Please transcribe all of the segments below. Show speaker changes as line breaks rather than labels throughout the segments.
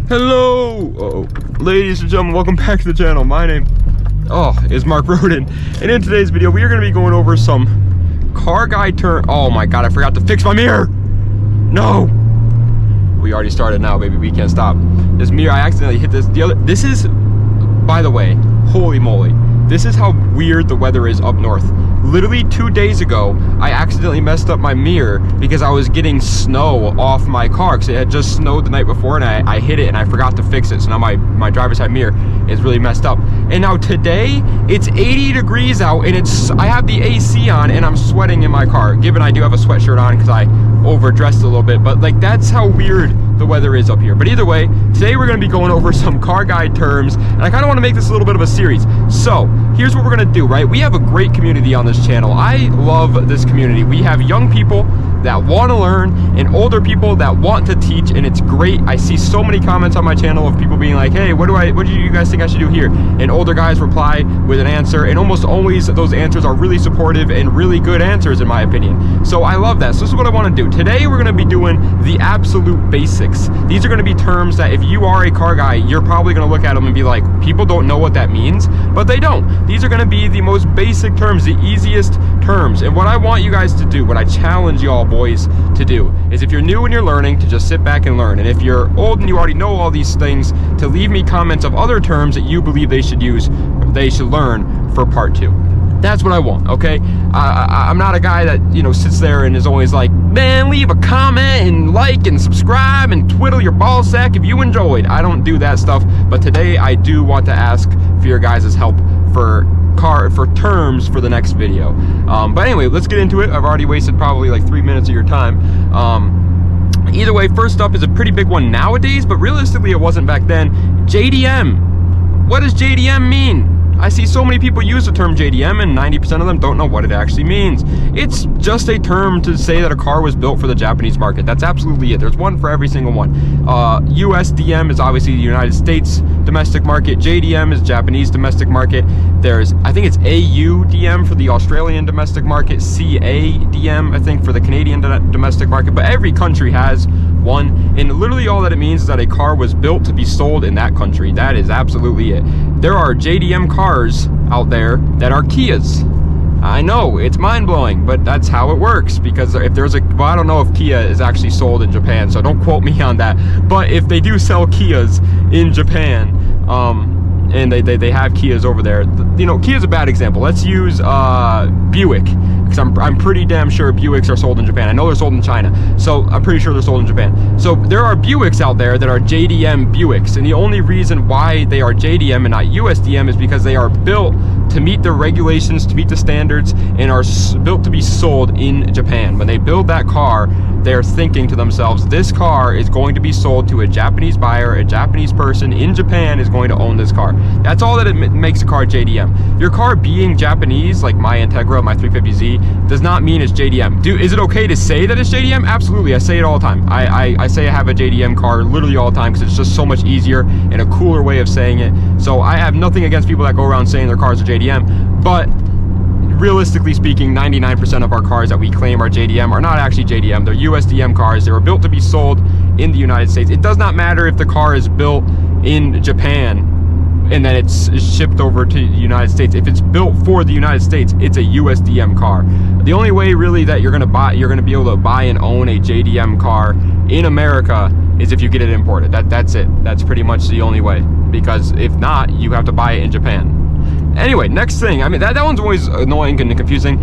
Hello, ladies and gentlemen, welcome back to the channel. My name is Mark Roden, and in today's video we are going to be going over some car guide term. Oh my god, I forgot to fix my mirror. No, we already started now, baby. We can't stop. This mirror, I accidentally hit this. This is, by the way, holy moly, this is how weird the weather is up north. Literally 2 days ago, I accidentally messed up my mirror because I was getting snow off my car because it had just snowed the night before, and I hit it and I forgot to fix it. So now my driver's side mirror is really messed up. And now today, it's 80 degrees out and I have the AC on and I'm sweating in my car. Given I do have a sweatshirt on because I overdressed a little bit, but like that's how weird the weather is up here. But either way, today we're going to be going over some car guide terms, and I kind of want to make this a little bit of a series. So here's what we're going to do, right? We have a great community on this channel. I love this community. We have young people that want to learn and older people that want to teach, and it's great. I see so many comments on my channel of people being like, hey, what do you guys think I should do here? And older guys reply with an answer, and almost always those answers are really supportive and really good answers in my opinion. So I love that. So this is what I want to do. Today we're going to be doing the absolute basics. These are going to be terms that if you are a car guy, you're probably going to look at them and be like, people don't know what that means, but they don't. These are going to be the most basic terms, the easiest terms. And what I want you guys to do, what I challenge y'all boys to do, is if you're new and you're learning, to just sit back and learn. And if you're old and you already know all these things, to leave me comments of other terms that you believe they should use, they should learn for part 2. That's what I want, okay? I'm not a guy that, you know, sits there and is always like, man, leave a comment and like and subscribe and twiddle your ball sack if you enjoyed. I don't do that stuff, but today I do want to ask for your guys' help for terms for the next video. But anyway, let's get into it. I've already wasted probably like 3 minutes of your time. Either way, first up is a pretty big one nowadays, but realistically it wasn't back then. JDM. What does JDM mean? I see so many people use the term JDM and 90% of them don't know what it actually means. It's just a term to say that a car was built for the Japanese market. That's absolutely it. There's one for every single one. USDM is obviously the United States domestic market. JDM is Japanese domestic market. There's, I think it's AUDM for the Australian domestic market, CADM, I think, for the Canadian domestic market, but every country has one, and literally all that it means is that a car was built to be sold in that country. That is absolutely it. There are JDM cars out there that are Kias. I know, it's mind-blowing, but that's how it works, because if there's well, I don't know if Kia is actually sold in Japan, so don't quote me on that, but if they do sell Kias in Japan, and they have Kias over there, you know, Kia's a bad example. Let's use Buick, because I'm pretty damn sure Buicks are sold in Japan. I know they're sold in China, so I'm pretty sure they're sold in Japan. So there are Buicks out there that are JDM Buicks, and the only reason why they are JDM and not USDM is because they are built to meet the regulations, to meet the standards, and are built to be sold in Japan. When they build that car, they're thinking to themselves, this car is going to be sold to a Japanese buyer, a Japanese person in Japan is going to own this car. That's all that it makes a car JDM. Your car being Japanese, like my Integra, my 350Z, does not mean it's JDM. Is it okay to say that it's JDM? Absolutely, I say it all the time. I say I have a JDM car literally all the time because it's just so much easier and a cooler way of saying it. So I have nothing against people that go around saying their cars are JDM, but realistically speaking, 99% of our cars that we claim are JDM are not actually JDM. They're USDM cars. They were built to be sold in the United States. It does not matter if the car is built in Japan and then it's shipped over to the United States. If it's built for the United States, it's a USDM car. The only way really that you're gonna be able to buy and own a JDM car in America is if you get it imported. That's it. That's pretty much the only way, because if not, you have to buy it in Japan. Anyway, next thing. I mean, that one's always annoying and confusing,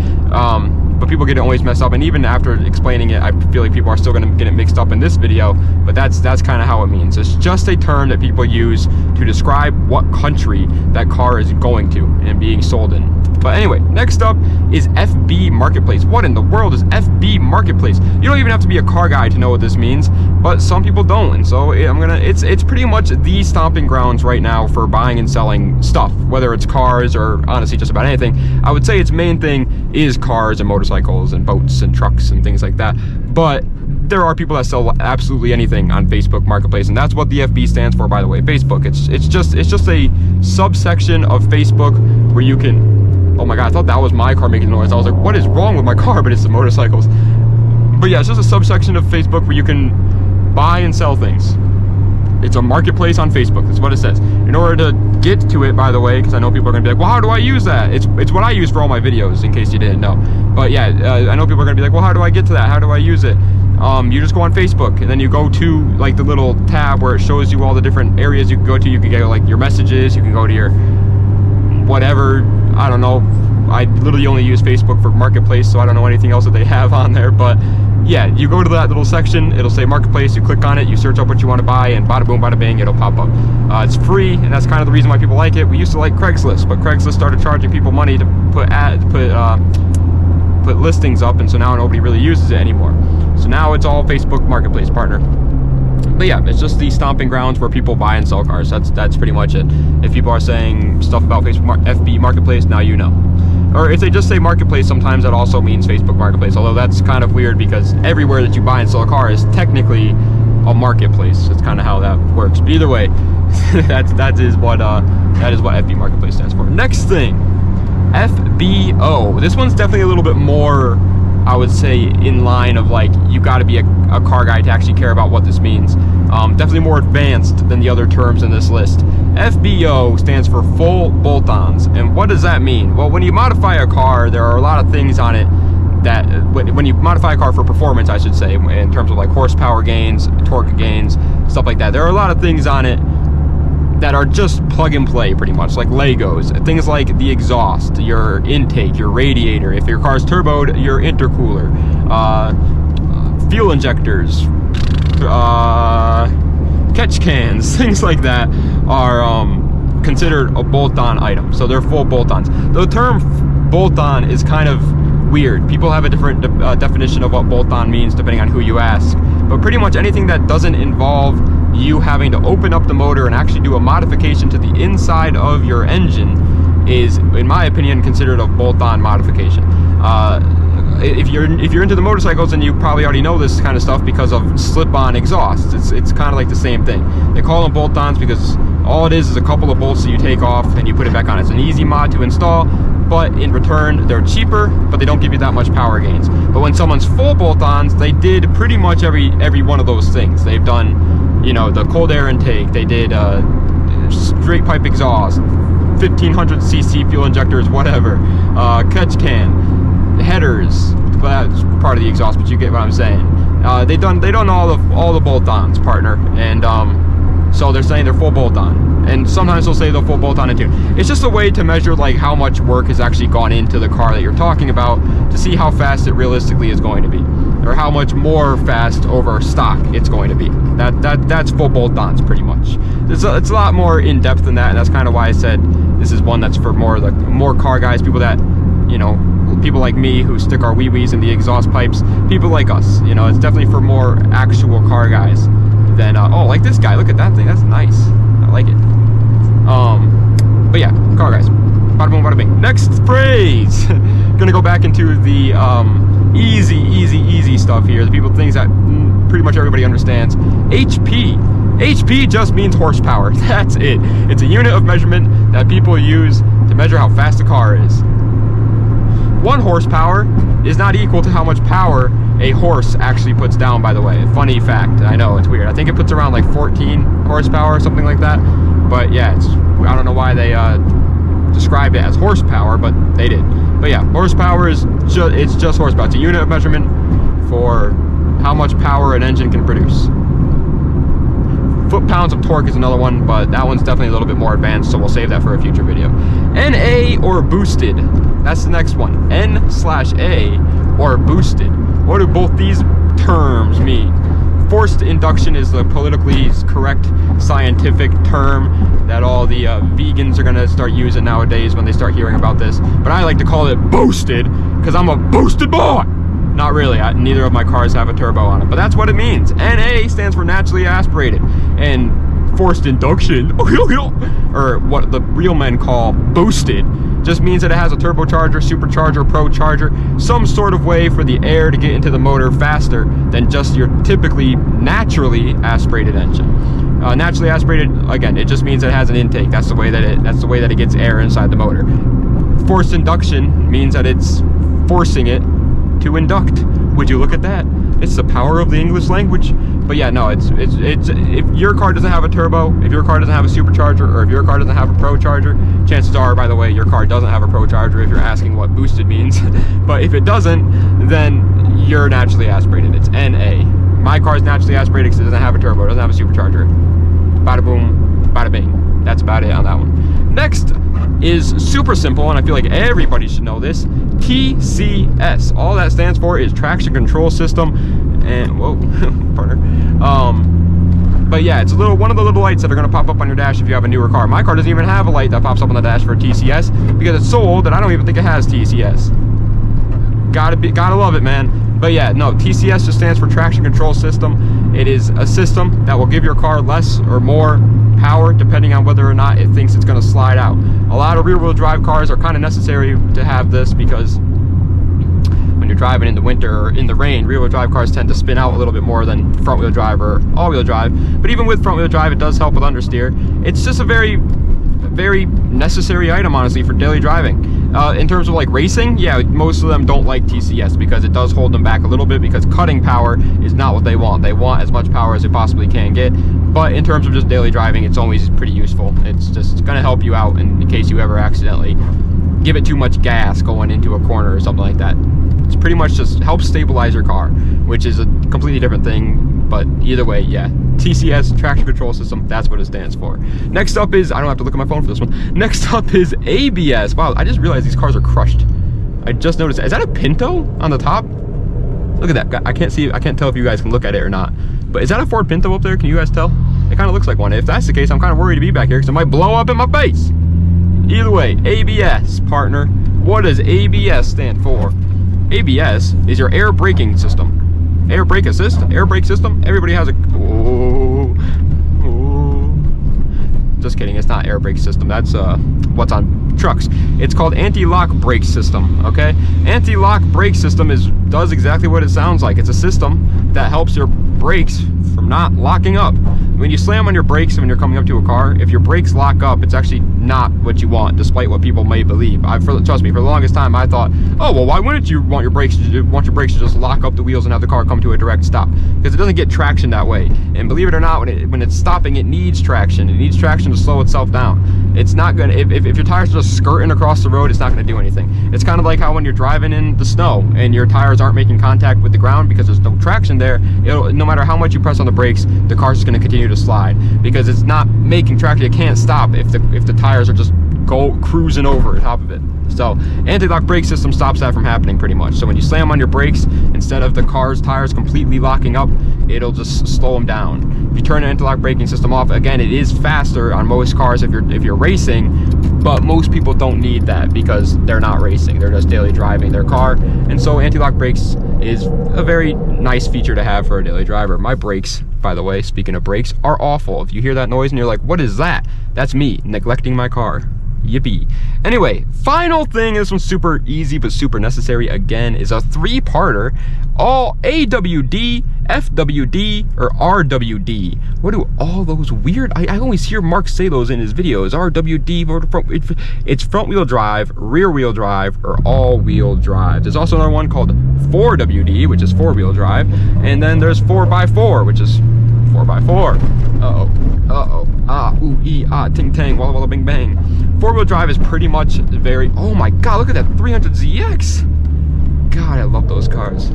but people get it always messed up, and even after explaining it, I feel like people are still going to get it mixed up in this video, but that's kind of how it means. It's just a term that people use to describe what country that car is going to and being sold in. But anyway, next up is FB Marketplace. What in the world is FB Marketplace? You don't even have to be a car guy to know what this means, but some people don't, and so it's pretty much the stomping grounds right now for buying and selling stuff, whether it's cars or honestly just about anything. I would say its main thing is cars and motorcycles and boats and trucks and things like that, but there are people that sell absolutely anything on Facebook Marketplace, and that's what the FB stands for, by the way. Facebook. It's just a subsection of Facebook where you can. Oh my god, I thought that was my car making noise. I was like, what is wrong with my car? But it's the motorcycles. But yeah, it's just a subsection of Facebook where you can buy and sell things. it's a marketplace on Facebook. That's what it says. In order to get to it, by the way, because I know people are gonna be like, well, how do I use that? It's what I use for all my videos, in case you didn't know. But yeah, I know people are gonna be like, well, how do I get to that? How do I use it? You just go on Facebook, and then you go to like the little tab where it shows you all the different areas you can go to. You can get like your messages, you can go to your whatever, I don't know. I literally only use Facebook for Marketplace, so I don't know anything else that they have on there. But yeah, you go to that little section, it'll say Marketplace, you click on it, you search up what you want to buy, and bada boom, bada bing, it'll pop up. It's free, and that's kind of the reason why people like it. We used to like Craigslist, but Craigslist started charging people money to put listings up, and so now nobody really uses it anymore. So now it's all Facebook Marketplace, partner. But yeah, it's just the stomping grounds where people buy and sell cars. That's pretty much it. If people are saying stuff about Facebook FB Marketplace, now you know. Or if they just say Marketplace, sometimes that also means Facebook Marketplace. Although that's kind of weird because everywhere that you buy and sell a car is technically a marketplace. It's kind of how that works. But either way, that is what FB Marketplace stands for. Next thing, FBO. This one's definitely a little bit more, I would say, in line of like, you got to be a car guy to actually care about what this means. Definitely more advanced than the other terms in this list. FBO stands for full bolt-ons. And what does that mean? Well, when you modify a car, there are a lot of things on it that, when you modify a car for performance, I should say, in terms of like horsepower gains, torque gains, stuff like that, there are a lot of things on it that are just plug and play, pretty much, like Legos. Things like the exhaust, your intake, your radiator, if your car's turboed, your intercooler, fuel injectors, catch cans, things like that are considered a bolt-on item. So they're full bolt-ons. The term bolt-on is kind of weird. People have a different definition of what bolt-on means depending on who you ask. But pretty much anything that doesn't involve you having to open up the motor and actually do a modification to the inside of your engine is, in my opinion, considered a bolt-on modification. If you're into the motorcycles, and you probably already know this kind of stuff because of slip-on exhausts. It's kind of like the same thing. They call them bolt-ons because all it is a couple of bolts that you take off and you put it back on. It's an easy mod to install, but in return they're cheaper, but they don't give you that much power gains. But when someone's full bolt-ons, they did pretty much every one of those things. They've done, you know, the cold air intake, they did straight pipe exhaust, 1500cc fuel injectors, whatever, catch can, headers. Well, that's part of the exhaust, but you get what I'm saying. They done all the bolt-ons, partner, and so they're saying they're full bolt-on, and sometimes they'll say they're full bolt-on and tune. It's just a way to measure like how much work has actually gone into the car that you're talking about, to see how fast it realistically is going to be, or how much more fast over stock it's going to be. That's full bolt-ons, pretty much. It's a lot more in depth than that, and that's kind of why I said this is one that's for more car guys, people that, you know, people like me who stick our wee-wees in the exhaust pipes, people like us. You know, it's definitely for more actual car guys than oh, like this guy, look at that thing, that's nice, I like it. But yeah, car guys, bada boom, bada bing. Next phrase. Gonna go back into the easy stuff here, the things that pretty much everybody understands. HP just means horsepower. That's it. It's a unit of measurement that people use to measure how fast a car is. 1 horsepower is not equal to how much power a horse actually puts down, by the way. Funny fact. I know, it's weird. I think it puts around like 14 horsepower or something like that. But yeah, I don't know why they described it as horsepower, but they did. But yeah, horsepower is just horsepower. It's a unit of measurement for how much power an engine can produce. Foot-pounds of torque is another one, but that one's definitely a little bit more advanced, so we'll save that for a future video. NA or boosted. That's the next one. N/A or boosted. What do both these terms mean? Forced induction is the politically correct scientific term that all the vegans are going to start using nowadays when they start hearing about this. But I like to call it boosted because I'm a boosted boy. Not really. Neither of my cars have a turbo on it, but that's what it means. NA stands for naturally aspirated, and forced induction, or what the real men call boosted, just means that it has a turbocharger, supercharger, pro charger, some sort of way for the air to get into the motor faster than just your typically naturally aspirated engine. Naturally aspirated, again, it just means it has an intake. That's the way that it gets air inside the motor. Forced induction means that it's forcing it to induct Would you look at that? It's the power of the English language. But yeah, no, it's if your car doesn't have a turbo, if your car doesn't have a supercharger, or if your car doesn't have a pro charger, chances are, by the way, your car doesn't have a pro charger if you're asking what boosted means. But if it doesn't, then you're naturally aspirated. It's NA. My car is naturally aspirated because it doesn't have a turbo, it doesn't have a supercharger. Bada boom, bada bing. That's about it on that one. Next is super simple, and I feel like everybody should know this. TCS. All that stands for is traction control system. And whoa, partner. But yeah, it's one of the little lights that are gonna pop up on your dash if you have a newer car. My car doesn't even have a light that pops up on the dash for TCS because it's so old that I don't even think it has TCS. Gotta love it, man. But yeah, no, TCS just stands for traction control system. It is a system that will give your car less or more power depending on whether or not it thinks it's going to slide out. A lot of rear-wheel drive cars are kind of necessary to have this because when you're driving in the winter or in the rain, rear-wheel drive cars tend to spin out a little bit more than front-wheel drive or all-wheel drive. But even with front-wheel drive, it does help with understeer. It's just a very necessary item, honestly, for daily driving. In terms of like racing, yeah, most of them don't like TCS because it does hold them back a little bit because cutting power is not what they want. They want as much power as they possibly can get. But in terms of just daily driving, it's always pretty useful. It's just gonna help you out in case you ever accidentally give it too much gas going into a corner or something like that. It's pretty much just helps stabilize your car, which is a completely different thing. But either way, yeah, TCS, traction control system, that's what it stands for. Next up is, I don't have to look at my phone for this one. Next up is ABS. Wow, I just realized these cars are crushed. I just noticed. Is that a Pinto on the top? Look at that. I can't see, I can't tell if you guys can look at it or not. But is that a Ford Pinto up there? Can you guys tell? It kind of looks like one. If that's the case, I'm kind of worried to be back here because it might blow up in my face. Either way, ABS, partner. What does ABS stand for? ABS is your air braking system. Air brake assist, air brake system. Everybody has a. Just kidding. It's not air brake system. That's what's on trucks. It's called anti-lock brake system. Okay, anti-lock brake system does exactly what it sounds like. It's a system that helps your brakes from not locking up. When you slam on your brakes when you're coming up to a car, if your brakes lock up, it's actually not what you want, despite what people may believe. Trust me, for the longest time, I thought, oh well, why wouldn't you want your brakes to just lock up the wheels and have the car come to a direct stop? Because it doesn't get traction that way. And believe it or not, when it's stopping, it needs traction. It needs traction to slow itself down. It's not gonna. If your tires are just skirting across the road, it's not gonna do anything. It's kind of like how when you're driving in the snow and your tires aren't making contact with the ground because there's no traction there. No matter how much you press on the brakes, the car's just gonna continue to slide because it's not making traction. It can't stop if the tires are just cruising over the top of it. So anti-lock brake system stops that from happening pretty much. So when you slam on your brakes, instead of the car's tires completely locking up, it'll just slow them down. If you turn the anti-lock braking system off, again, it is faster on most cars if you're racing, but most people don't need that because they're not racing. They're just daily driving their car. And so anti-lock brakes is a very nice feature to have for a daily driver. My brakes, by the way, speaking of brakes, are awful. If you hear that noise and you're like, what is that? That's me neglecting my car. Yippee. Anyway, final thing, this one's super easy but super necessary again, is a three-parter. All AWD, FWD, or RWD. What do all those weird, I always hear Mark say those in his videos. RWD, it's front wheel drive, rear wheel drive, or all wheel drive. There's also another one called 4WD, which is four wheel drive. And then there's 4x4, which is 4x4. Ting tang, walla walla bing bang. Four-wheel drive is pretty much very, oh my god, look at that 300ZX. God, I love those cars.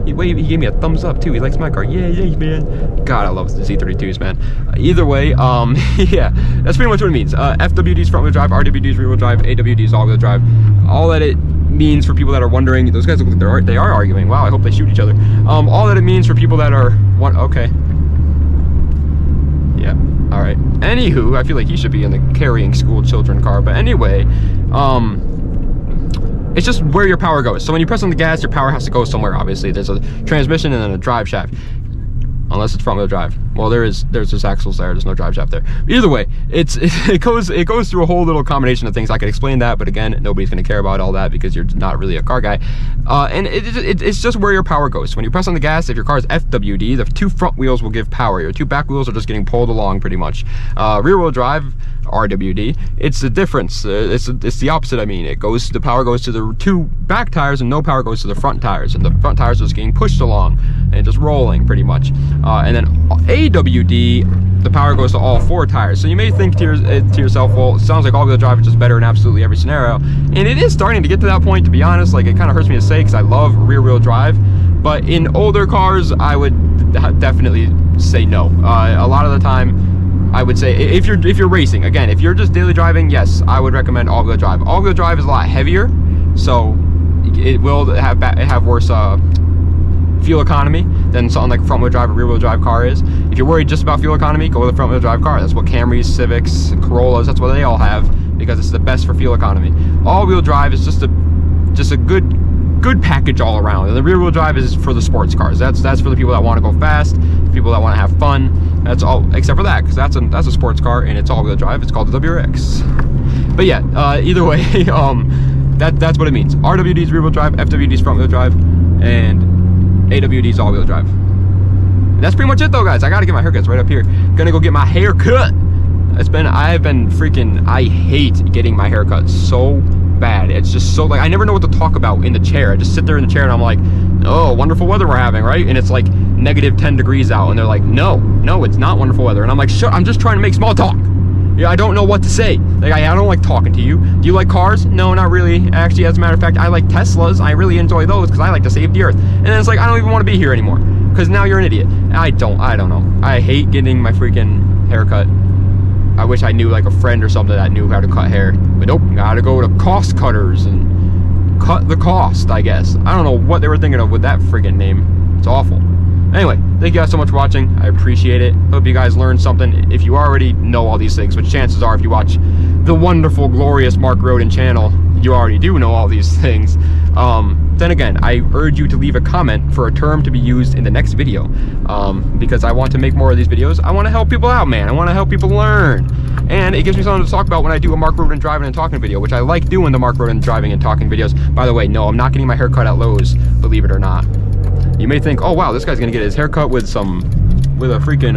He gave me a thumbs up too. He likes my car. Yeah, man. God, I love the Z32s, man. Either way, yeah, that's pretty much what it means. FWD is front-wheel drive, RWD is rear-wheel drive, AWD is all-wheel drive. All that it means for people that are wondering, those guys look like they are arguing. Wow, I hope they shoot each other. All that it means for people that are, okay. Yeah, all right. Anywho, I feel like he should be in the carrying school children car, but anyway, it's just where your power goes. So when you press on the gas, your power has to go somewhere, obviously. There's a transmission and then a drive shaft. Unless it's front wheel drive, Well, there's just axles there. There's no drive shaft there. Either way, it goes through a whole little combination of things. I could explain that, but again, nobody's going to care about all that because you're not really a car guy. And it's just where your power goes. When you press on the gas, if your car is FWD, the 2 front wheels will give power. Your 2 back wheels are just getting pulled along pretty much. Rear wheel drive, RWD, it's the difference. It's the opposite. I mean, the power goes to the 2 back tires and no power goes to the front tires, and the front tires are just getting pushed along and just rolling pretty much. And then AWD, the power goes to all 4 tires. So you may think to yourself, well, it sounds like all-wheel drive is just better in absolutely every scenario, and it is starting to get to that point, to be honest. Like, it kind of hurts me to say because I love rear-wheel drive, but in older cars I would definitely say no. A lot of the time I would say, if you're racing, again, if you're just daily driving, yes, I would recommend all-wheel drive. All-wheel drive is a lot heavier, so it will have worse fuel economy than something like a front-wheel drive or rear-wheel drive car is. If you're worried just about fuel economy, go with a front-wheel drive car. That's what Camrys, Civics, Corollas, that's what they all have, because it's the best for fuel economy. All-wheel drive is just a good package all around. And the rear-wheel drive is for the sports cars. That's for the people that want to go fast, people that want to have fun. That's all, except for that, because that's a sports car and it's all-wheel drive. It's called the WRX. But yeah, either way, that's what it means. RWD is rear-wheel drive, FWD is front-wheel drive, and AWD is all-wheel drive. And that's pretty much it though, guys. I gotta get my haircuts right up here. Gonna go get my hair cut. I hate getting my hair cut so bad. It's just so, like, I never know what to talk about in the chair. I just sit there in the chair and I'm like, oh, wonderful weather we're having, right? And it's like -10 degrees out, and they're like, no, it's not wonderful weather. And I'm like, sure, I'm just trying to make small talk. Yeah, I don't know what to say. Like, I don't like talking to you. Do you like cars? No, not really. Actually, as a matter of fact, I like Teslas. I really enjoy those because I like to save the earth. And then it's like, I don't even want to be here anymore because now you're an idiot. I don't know. I hate getting my freaking haircut. I wish I knew like a friend or something that knew how to cut hair. But nope, gotta go to cost cutters and cut the cost, I guess. I don't know what they were thinking of with that freaking name. It's awful. Anyway, thank you guys so much for watching. I appreciate it. Hope you guys learned something. If you already know all these things, which chances are if you watch the wonderful, glorious Mark Roden channel, you already do know all these things. Then again, I urge you to leave a comment for a term to be used in the next video, because I want to make more of these videos. I want to help people out, man. I want to help people learn. And it gives me something to talk about when I do a Mark Roden driving and talking video, which I like doing the Mark Roden driving and talking videos. By the way, no, I'm not getting my hair cut at Lowe's, believe it or not. You may think, oh wow, this guy's gonna get his hair cut with a freaking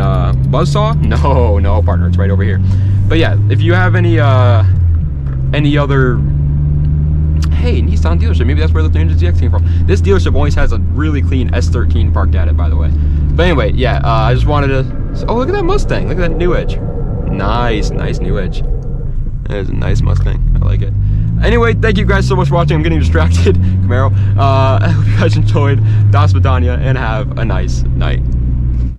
buzzsaw. No, partner, it's right over here. But yeah, if you have any other, hey, Nissan dealership, maybe that's where the 300ZX came from. This dealership always has a really clean S13 parked at it, by the way. But anyway, yeah, I just wanted to, oh, look at that Mustang, look at that new edge. Nice new edge. That is a nice Mustang, I like it. Anyway, thank you guys so much for watching. I'm getting distracted, Camaro. I hope you guys enjoyed. Das Vidania, and have a nice night.